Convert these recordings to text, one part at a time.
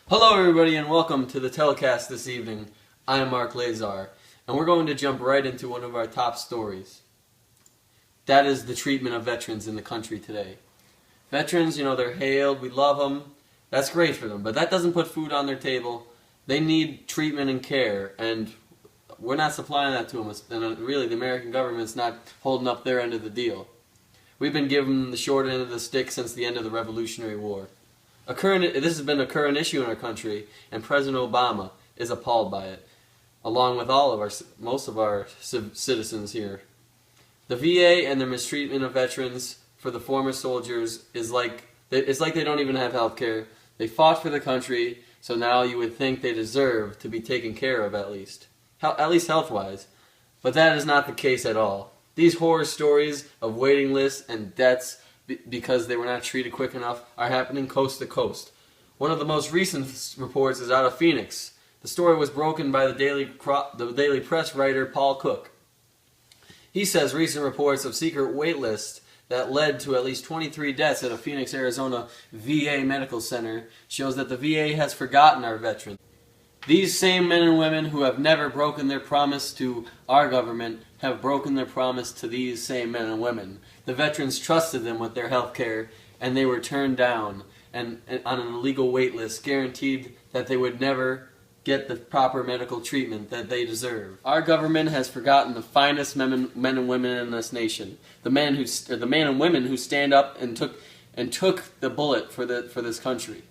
Hello everybody and welcome to the telecast this evening. I am Mark Lazar and we're going to jump right into one of our top stories. That is the treatment of veterans in the country today. Veterans, they're hailed, we love them, that's great for them, but that doesn't put food on their table. They need treatment and care, and we're not supplying that to them, and really the American government's not holding up their end of the deal. We've been given the short end of the stick since the end of the Revolutionary War. This has been a current issue in our country, and President Obama is appalled by it, along with most of our citizens here. The VA and their mistreatment of veterans for the former soldiers is like they don't even have health care. They fought for the country, so now you would think they deserve to be taken care of at least health-wise. But that is not the case at all. These horror stories of waiting lists and deaths because they were not treated quick enough are happening coast to coast. One of the most recent reports is out of Phoenix. The story was broken by the Daily Press writer Paul Cook. He says recent reports of secret wait lists that led to at least 23 deaths at a Phoenix, Arizona VA medical center shows that the VA has forgotten our veterans. These same men and women who have never broken their promise to our government have broken their promise to these same men and women. The veterans trusted them with their health care, and they were turned down and on an illegal wait list, guaranteed that they would never get the proper medical treatment that they deserve. Our government has forgotten the finest men and women in this nation, the men and women who stand up and took the bullet for this country,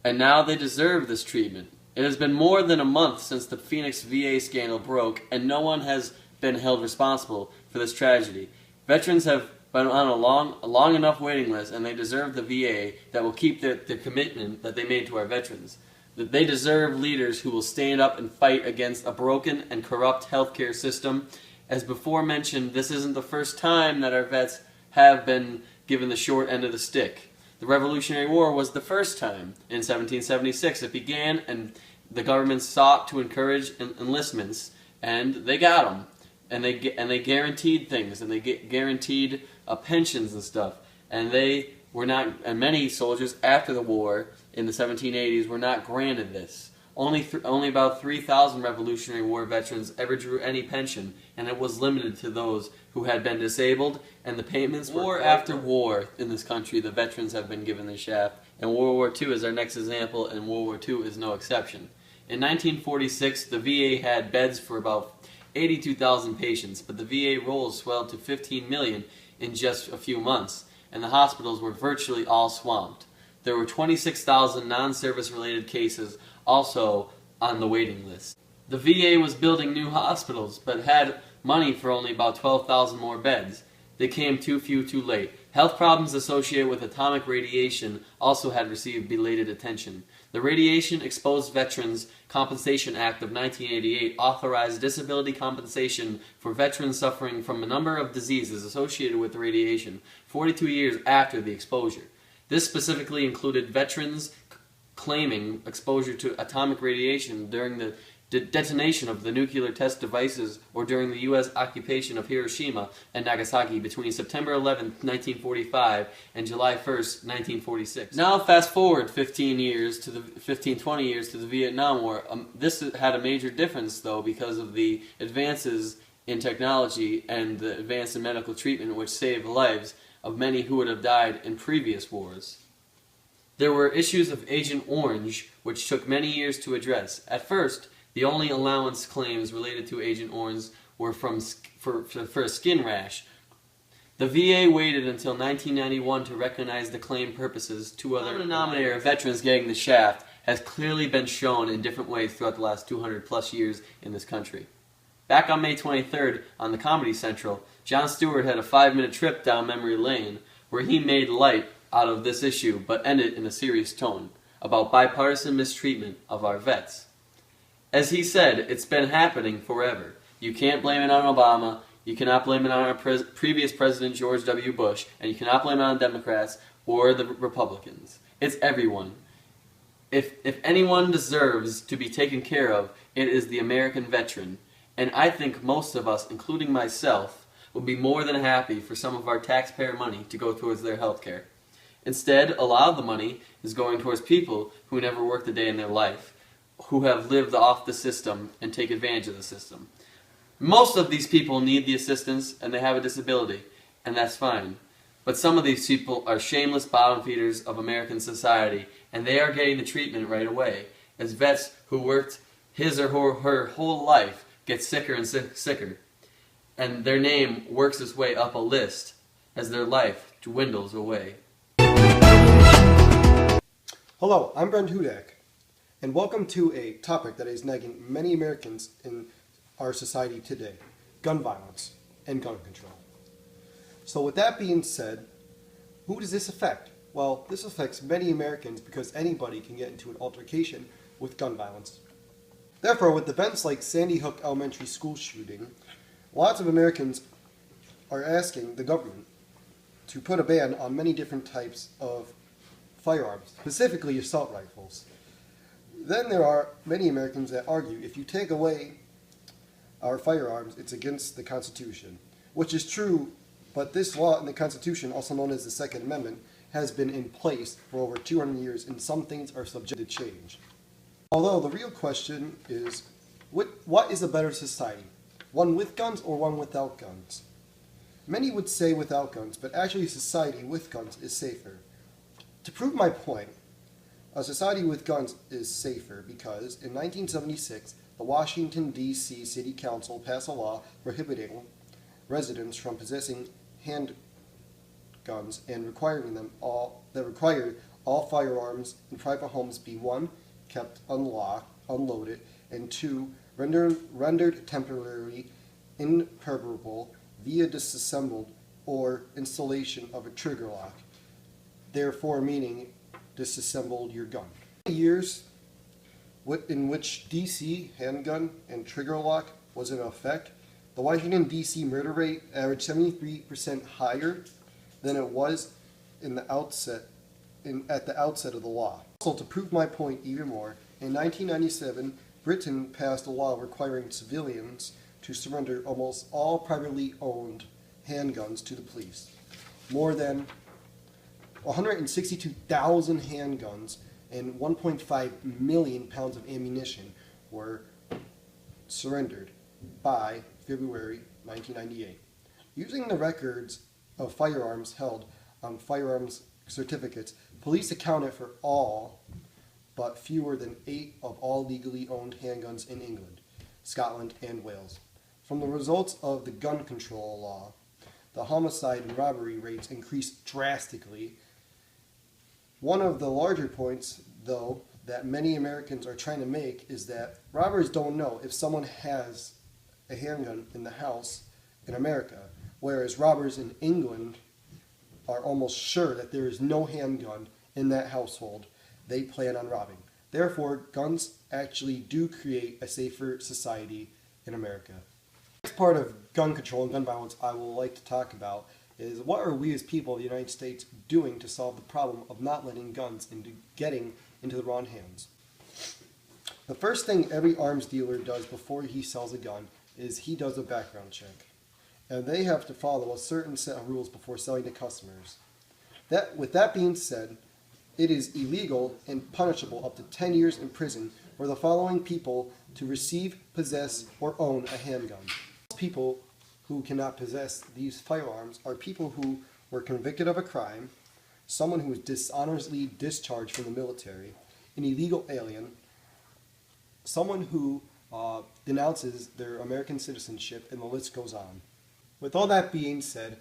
and now they deserve this treatment. It has been more than a month since the Phoenix VA scandal broke, and no one has been held responsible for this tragedy. Veterans have been on a long enough waiting list, and they deserve the VA that will keep the commitment that they made to our veterans. They deserve leaders who will stand up and fight against a broken and corrupt healthcare system. As before mentioned, this isn't the first time that our vets have been given the short end of the stick. The Revolutionary War was the first time. In 1776 it began, and the government sought to encourage enlistments, and they got them. And they guaranteed things, and they guaranteed pensions and stuff. And many soldiers after the war in the 1780s were not granted this. Only about 3,000 Revolutionary War veterans ever drew any pension, and it was limited to those who had been disabled, and the payments were... War after war in this country, the veterans have been given the shaft, and World War II is our next example, and World War II is no exception. In 1946, the VA had beds for about 82,000 patients, but the VA rolls swelled to 15 million in just a few months, and the hospitals were virtually all swamped. There were 26,000 non-service related cases also on the waiting list. The VA was building new hospitals, but had money for only about 12,000 more beds. They came too few too late. Health problems associated with atomic radiation also had received belated attention. The Radiation Exposed Veterans Compensation Act of 1988 authorized disability compensation for veterans suffering from a number of diseases associated with radiation 42 years after the exposure. This specifically included veterans claiming exposure to atomic radiation during the detonation of the nuclear test devices or during the U.S. occupation of Hiroshima and Nagasaki between September 11, 1945 and July 1, 1946. Now fast forward 20 years to the Vietnam War. This had a major difference though because of the advances in technology and the advance in medical treatment which saved the lives of many who would have died in previous wars. There were issues of Agent Orange which took many years to address. At first, the only allowance claims related to Agent Orange were for a skin rash. The VA waited until 1991 to recognize the claim purposes. Two other denominator of veterans getting the shaft has clearly been shown in different ways throughout the last 200 plus years in this country. Back on May 23rd on the Comedy Central, Jon Stewart had a 5-minute trip down memory lane where he made light out of this issue but ended in a serious tone about bipartisan mistreatment of our vets. As he said, it's been happening forever. You can't blame it on Obama, you cannot blame it on our previous president George W. Bush, and you cannot blame it on Democrats or the Republicans. It's everyone. If anyone deserves to be taken care of, it is the American veteran. And I think most of us, including myself, would be more than happy for some of our taxpayer money to go towards their health care. Instead, a lot of the money is going towards people who never worked a day in their life, who have lived off the system and take advantage of the system. Most of these people need the assistance and they have a disability, and that's fine. But some of these people are shameless bottom feeders of American society, and they are getting the treatment right away, as vets who worked his or her whole life get sicker and sicker, and their name works its way up a list as their life dwindles away. Hello, I'm Brent Hudak, and welcome to a topic that is nagging many Americans in our society today: gun violence and gun control. So with that being said, who does this affect? Well, this affects many Americans because anybody can get into an altercation with gun violence. Therefore, with events like Sandy Hook Elementary School shooting, lots of Americans are asking the government to put a ban on many different types of firearms, specifically assault rifles. Then there are many Americans that argue if you take away our firearms, it's against the Constitution, which is true, but this law in the Constitution, also known as the Second Amendment, has been in place for over 200 years, and some things are subject to change. Although the real question is, what is a better society? One with guns or one without guns? Many would say without guns, but actually a society with guns is safer. To prove my point, a society with guns is safer because in 1976, the Washington, D.C. City Council passed a law prohibiting residents from possessing handguns and required all firearms in private homes be 1, kept unloaded, and 2, rendered temporarily inoperable via disassembled or installation of a trigger lock, therefore meaning disassembled your gun. Years in which D.C. handgun and trigger lock was in effect, the Washington, D.C. murder rate averaged 73% higher than it was at the outset of the law. Also, to prove my point even more, in 1997, Britain passed a law requiring civilians to surrender almost all privately owned handguns to the police. More than 162,000 handguns and 1.5 million pounds of ammunition were surrendered by February 1998. Using the records of firearms held on firearms certificates, police accounted for all but fewer than 8 of all legally owned handguns in England, Scotland, and Wales. From the results of the gun control law, the homicide and robbery rates increased drastically. One of the larger points, though, that many Americans are trying to make is that robbers don't know if someone has a handgun in the house in America, whereas robbers in England are almost sure that there is no handgun in that household they plan on robbing. Therefore, guns actually do create a safer society in America. The next part of gun control and gun violence I would like to talk about is what are we as people of the United States doing to solve the problem of not letting guns getting into the wrong hands. The first thing every arms dealer does before he sells a gun is he does a background check. And they have to follow a certain set of rules before selling to customers. With that being said, it is illegal and punishable up to 10 years in prison for the following people to receive, possess, or own a handgun. People who cannot possess these firearms are people who were convicted of a crime, someone who was dishonestly discharged from the military, an illegal alien, someone who denounces their American citizenship, and the list goes on. With all that being said,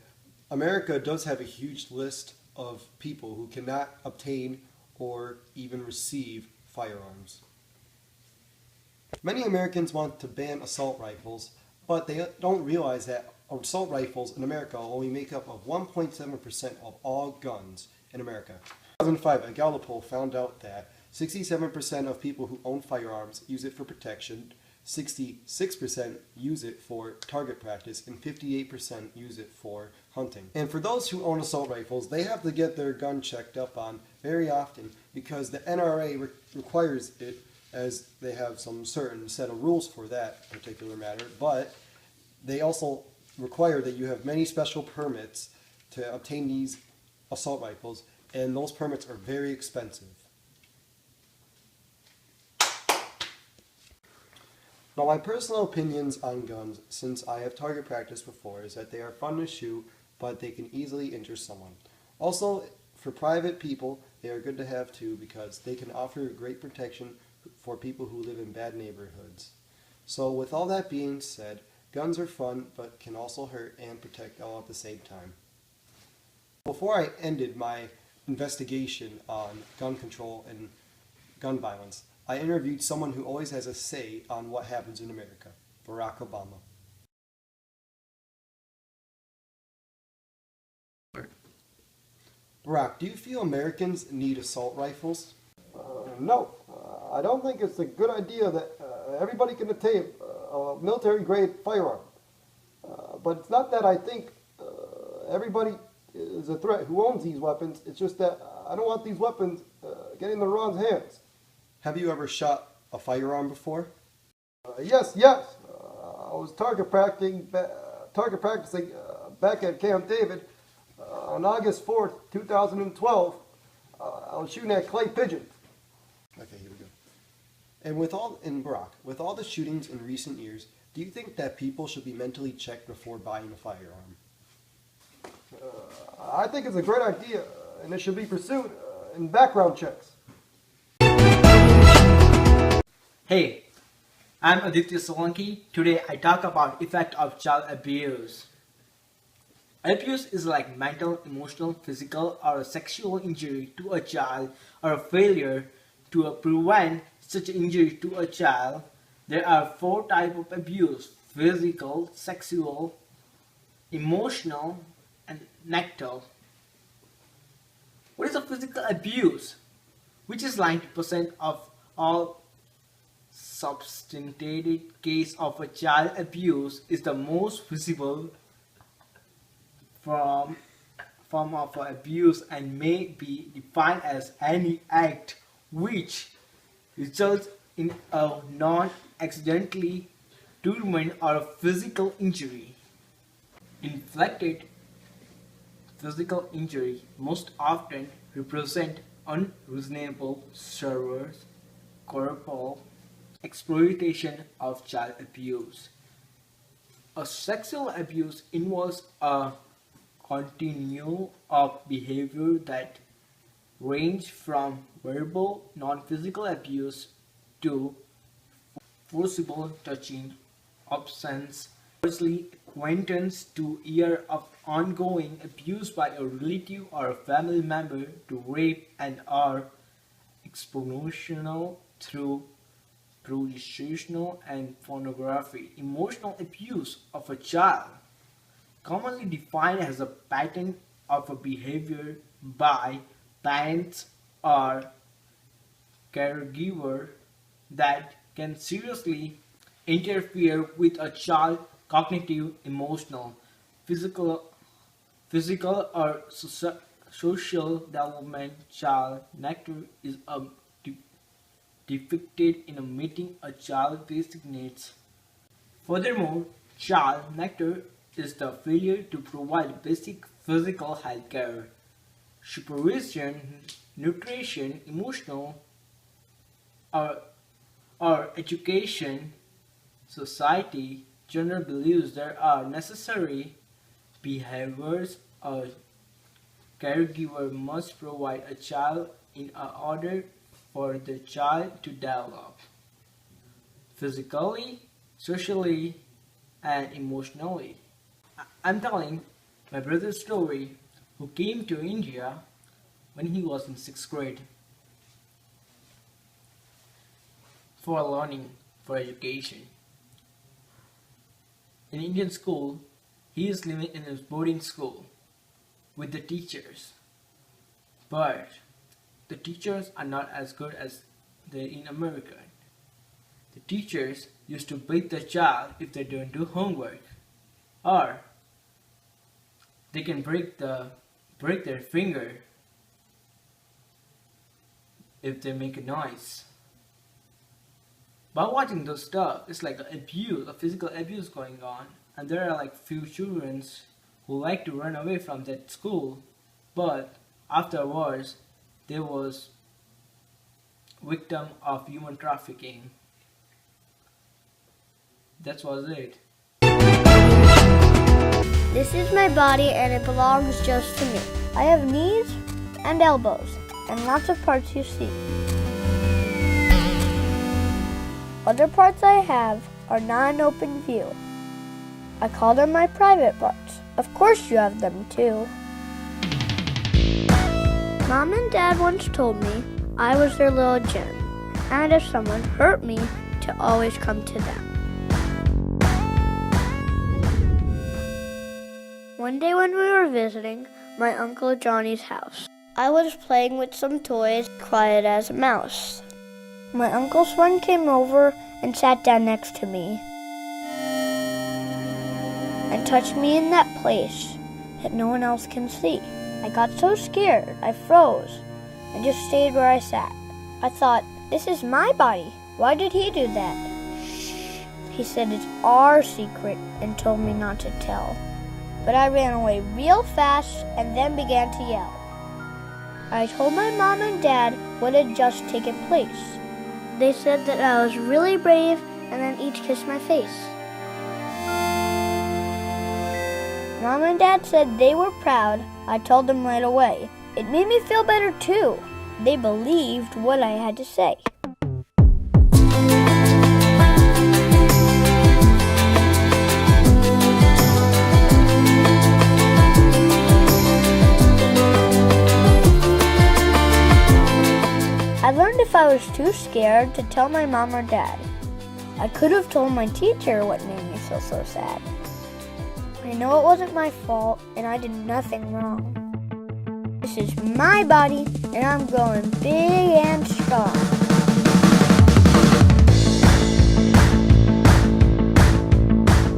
America does have a huge list of people who cannot obtain or even receive firearms. Many Americans want to ban assault rifles, but they don't realize that assault rifles in America only make up of 1.7% of all guns in America. In 2005, a Gallup poll found out that 67% of people who own firearms use it for protection, 66% use it for target practice, and 58% use it for hunting. And for those who own assault rifles, they have to get their gun checked up on very often because the NRA requires it, as they have some certain set of rules for that particular matter, but they also require that you have many special permits to obtain these assault rifles, and those permits are very expensive. Now, my personal opinions on guns, since I have target practice before, is that they are fun to shoot, but they can easily injure someone. Also, for private people, they are good to have too because they can offer great protection for people who live in bad neighborhoods. So with all that being said, guns are fun, but can also hurt and protect all at the same time. Before I ended my investigation on gun control and gun violence, I interviewed someone who always has a say on what happens in America, Barack Obama. Barack, do you feel Americans need assault rifles? No, I don't think it's a good idea that everybody can obtain a military-grade firearm. But it's not that I think everybody is a threat who owns these weapons. It's just that I don't want these weapons getting in the wrong hands. Have you ever shot a firearm before? Yes. I was target practicing back at Camp David on August 4th, 2012. I was shooting at clay pigeons. Okay, here we go. And Barack, with all the shootings in recent years, do you think that people should be mentally checked before buying a firearm? I think it's a great idea, and it should be pursued in background checks. Hey, I'm Aditya Solanki. Today I talk about effect of child abuse. Abuse is like mental, emotional, physical, or sexual injury to a child or a failure to prevent such injury to a child. There are 4 types of abuse: physical, sexual, emotional, and mental. What is a physical abuse? Which is 90% of all substantiated case of a child abuse, is the most visible form of abuse and may be defined as any act which results in a non-accidentally determined or a physical injury. Inflicted physical injury most often represent unreasonable severe corporal exploitation of child abuse. A sexual abuse involves a continuum of behavior that range from verbal, non-physical abuse to forcible touching, obscene, firstly acquaintance to year of ongoing abuse by a relative or a family member to rape and or expositional through prostitution and pornography. Emotional abuse of a child, commonly defined as a pattern of a behavior by parents or caregiver that can seriously interfere with a child's cognitive, emotional, physical or social development. Child nectar is depicted in a meeting a child designates. Furthermore, child nectar is the failure to provide basic physical health care, supervision, nutrition, emotional or education. Society generally believes there are necessary behaviors a caregiver must provide a child in order for the child to develop physically, socially, and emotionally. I'm telling my brother's story, who came to India when he was in 6th grade for learning, for education. In Indian school, he is living in his boarding school with the teachers, but the teachers are not as good as they in America. The teachers used to beat the child if they don't do homework, or they can break their finger if they make a noise. By watching those stuff, it's like abuse, a physical abuse going on, and there are like few children who like to run away from that school, but Afterwards, they was victim of human trafficking. That was it. This is my body and it belongs just to me. I have knees and elbows and lots of parts you see. Other parts I have are not in open view. I call them my private parts. Of course you have them too. Mom and Dad once told me I was their little gem, and if someone hurt me, to always come to them. One day when we were visiting my Uncle Johnny's house, I was playing with some toys, quiet as a mouse. My uncle's friend came over and sat down next to me and touched me in that place that no one else can see. I got so scared, I froze and just stayed where I sat. I thought, this is my body. Why did he do that? He said it's our secret and told me not to tell. But I ran away real fast and then began to yell. I told my mom and dad what had just taken place. They said that I was really brave and then each kissed my face. Mom and Dad said they were proud. I told them right away. It made me feel better too. They believed what I had to say. I learned if I was too scared to tell my mom or dad. I could have told my teacher what made me feel so sad. I know it wasn't my fault and I did nothing wrong. This is my body and I'm growing big and strong.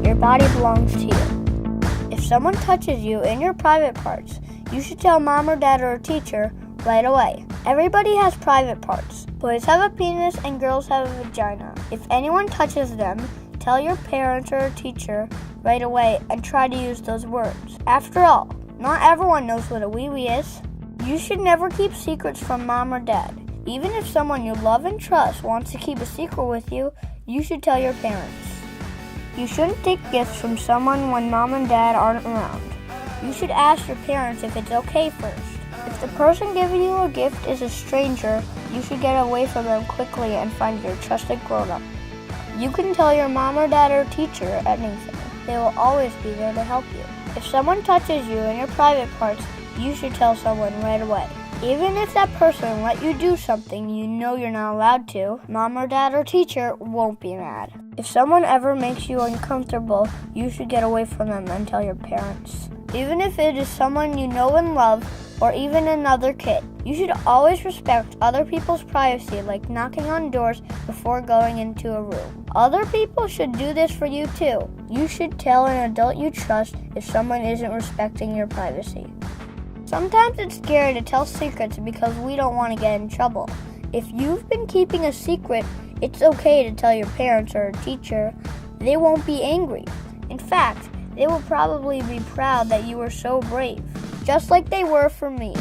Your body belongs to you. If someone touches you in your private parts, you should tell mom or dad or a teacher right away. Everybody has private parts. Boys have a penis and girls have a vagina. If anyone touches them, tell your parents or a teacher right away and try to use those words. After all, not everyone knows what a wee-wee is. You should never keep secrets from mom or dad. Even if someone you love and trust wants to keep a secret with you, you should tell your parents. You shouldn't take gifts from someone when mom and dad aren't around. You should ask your parents if it's okay first. If the person giving you a gift is a stranger, you should get away from them quickly and find your trusted grown-up. You can tell your mom or dad or teacher anything. They will always be there to help you. If someone touches you in your private parts, you should tell someone right away. Even if that person let you do something you know you're not allowed to, mom or dad or teacher won't be mad. If someone ever makes you uncomfortable, you should get away from them and tell your parents. Even if it is someone you know and love, or even another kid, you should always respect other people's privacy, like knocking on doors before going into a room. Other people should do this for you too. You should tell an adult you trust if someone isn't respecting your privacy. Sometimes it's scary to tell secrets because we don't want to get in trouble. If you've been keeping a secret, it's okay to tell your parents or a teacher. They won't be angry. In fact, they will probably be proud that you were so brave, just like they were for me.